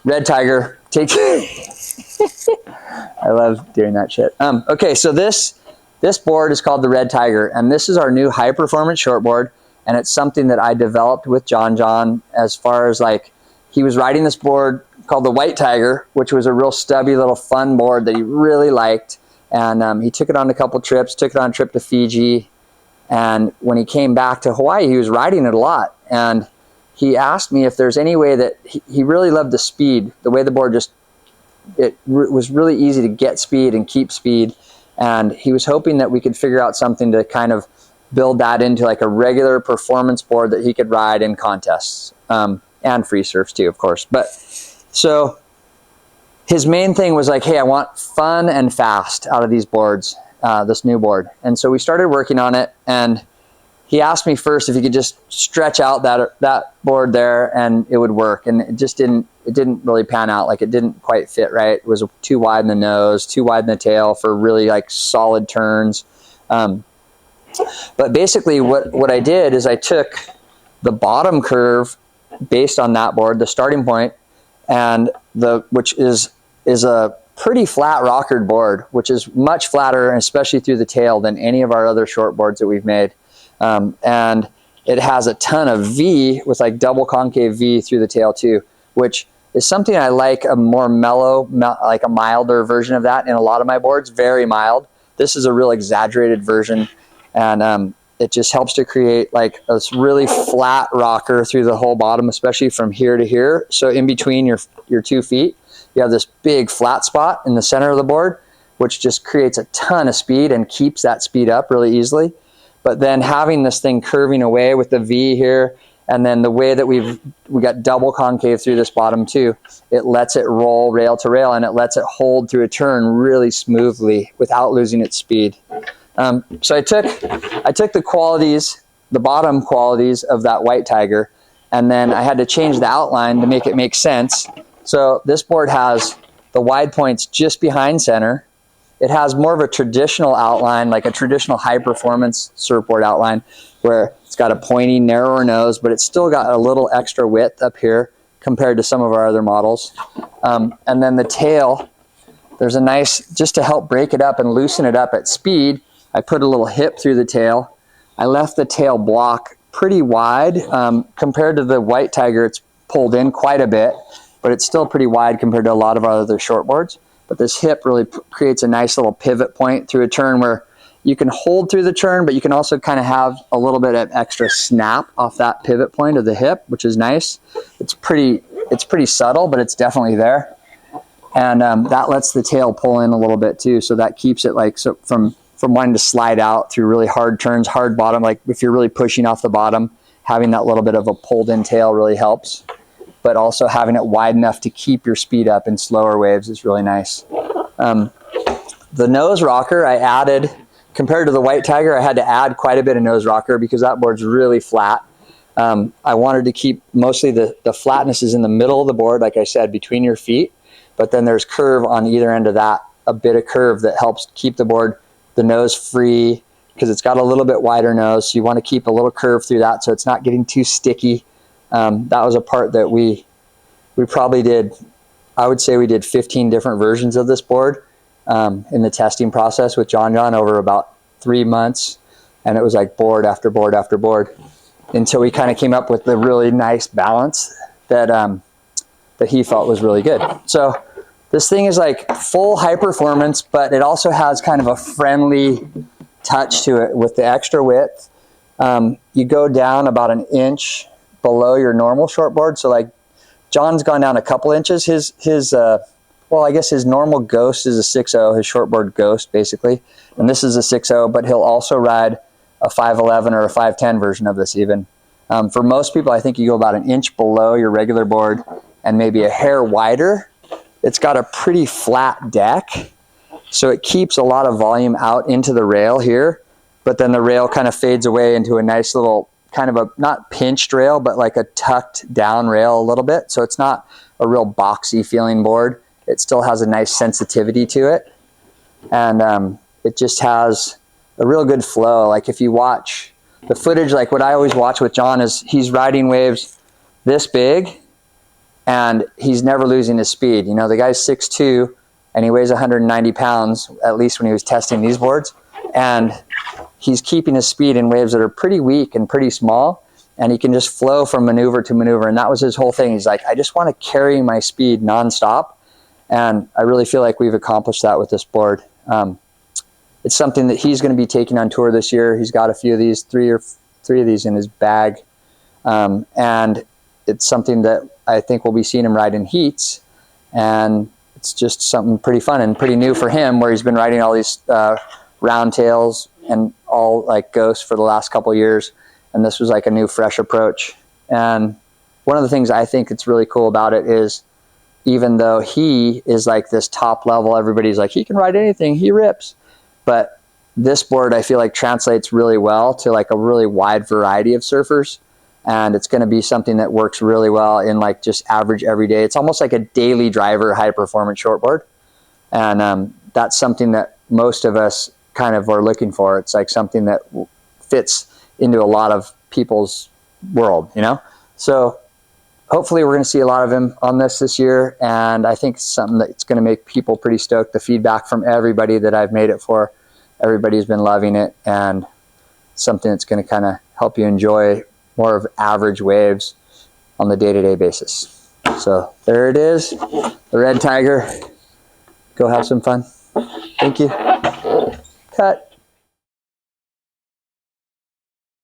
Red Tiger, take. I love doing that shit. Okay, so this board is called the Red Tiger, and this is our new high performance shortboard, and it's something that I developed with John John. As far as like, he was riding this board called the White Tiger, which was a real stubby little fun board that he really liked, and he took it on a couple trips, took it on a trip to Fiji, and when he came back to Hawaii, he was riding it a lot, and he asked me if there's any way that he really loved the speed, the way the board just, it was really easy to get speed and keep speed, and he was hoping that we could figure out something to kind of build that into like a regular performance board that he could ride in contests, and free surfs too, of course. But so his main thing was like, hey, I want fun and fast out of these boards, this new board. And so we started working on it, and he asked me first if he could just stretch out that board there and it would work. And it just didn't really pan out. Like, it didn't quite fit right. It was too wide in the nose, too wide in the tail for really like solid turns. But basically what I did is I took the bottom curve based on that board, the starting point, and which is a pretty flat rockered board, which is much flatter, especially through the tail, than any of our other short boards that we've made. And it has a ton of V with like double concave V through the tail too, which is something I like, a more mellow, like a milder version of that in a lot of my boards, very mild. This is a real exaggerated version, and it just helps to create like a really flat rocker through the whole bottom, especially from here to here. So in between your 2 feet, you have this big flat spot in the center of the board, which just creates a ton of speed and keeps that speed up really easily. But then having this thing curving away with the V here, and then the way that we got double concave through this bottom too, it lets it roll rail to rail, and it lets it hold through a turn really smoothly without losing its speed. So I took the qualities, the bottom qualities of that White Tiger, and then I had to change the outline to make it make sense. So this board has the wide points just behind center. It has more of a traditional outline, like a traditional high performance surfboard outline, where it's got a pointy, narrower nose, but it's still got a little extra width up here compared to some of our other models. And then the tail, there's a nice, just to help break it up and loosen it up at speed, I put a little hip through the tail. I left the tail block pretty wide. Compared to the White Tiger, it's pulled in quite a bit, but it's still pretty wide compared to a lot of our other shortboards. But this hip really creates a nice little pivot point through a turn where you can hold through the turn, but you can also kind of have a little bit of extra snap off that pivot point of the hip, which is nice. It's pretty subtle, but it's definitely there. And that lets the tail pull in a little bit too. So that keeps it like, so from wanting to slide out through really hard turns, hard bottom, like if you're really pushing off the bottom, having that little bit of a pulled in tail really helps. But also having it wide enough to keep your speed up in slower waves is really nice. The nose rocker I added, compared to the White Tiger, I had to add quite a bit of nose rocker because that board's really flat. I wanted to keep mostly the flatness is in the middle of the board, like I said, between your feet, but then there's curve on either end of that, a bit of curve that helps keep the board, the nose free, because it's got a little bit wider nose, so you want to keep a little curve through that so it's not getting too sticky. That was a part that we probably did, I would say we did 15 different versions of this board in the testing process with John John over about 3 months. And it was like board after board after board until we kind of came up with the really nice balance that, that he felt was really good. So this thing is like full high performance, but it also has kind of a friendly touch to it with the extra width. You go down about an inch below your normal shortboard. So like John's gone down a couple inches. Well, I guess his normal Ghost is a 6.0, his shortboard Ghost basically. And this is a 6.0, but he'll also ride a 5.11 or a 5.10 version of this even. For most people, I think you go about an inch below your regular board and maybe a hair wider. It's got a pretty flat deck, so it keeps a lot of volume out into the rail here, but then the rail kind of fades away into a nice little kind of a, not pinched rail, but like a tucked down rail a little bit. So it's not a real boxy feeling board. It still has a nice sensitivity to it. And it just has a real good flow. Like if you watch the footage, like what I always watch with John is he's riding waves this big and he's never losing his speed. You know, the guy's 6'2", and he weighs 190 pounds, at least when he was testing these boards, and he's keeping his speed in waves that are pretty weak and pretty small, and he can just flow from maneuver to maneuver, and that was his whole thing. He's like, I just want to carry my speed nonstop, and I really feel like we've accomplished that with this board. It's something that he's going to be taking on tour this year. He's got a few of these, three of these in his bag, and it's something that I think we'll be seeing him ride in heats, and it's just something pretty fun and pretty new for him, where he's been riding all these round tails and all like ghosts for the last couple of years, and this was like a new fresh approach. And one of the things I think that's really cool about it is, even though he is like this top level, everybody's like, he can ride anything, he rips, but this board I feel like translates really well to like a really wide variety of surfers, and it's going to be something that works really well in like just average everyday. It's almost like a daily driver high performance shortboard, and that's something that most of us kind of are looking for. It's like something that fits into a lot of people's world, you know? So hopefully we're going to see a lot of him on this year, and I think it's something that's going to make people pretty stoked. The feedback from everybody that I've made it for, everybody's been loving it, and something that's going to kind of help you enjoy more of average waves on the day-to-day basis. So there it is, the Red Tiger. Go have some fun. Thank you. Cut.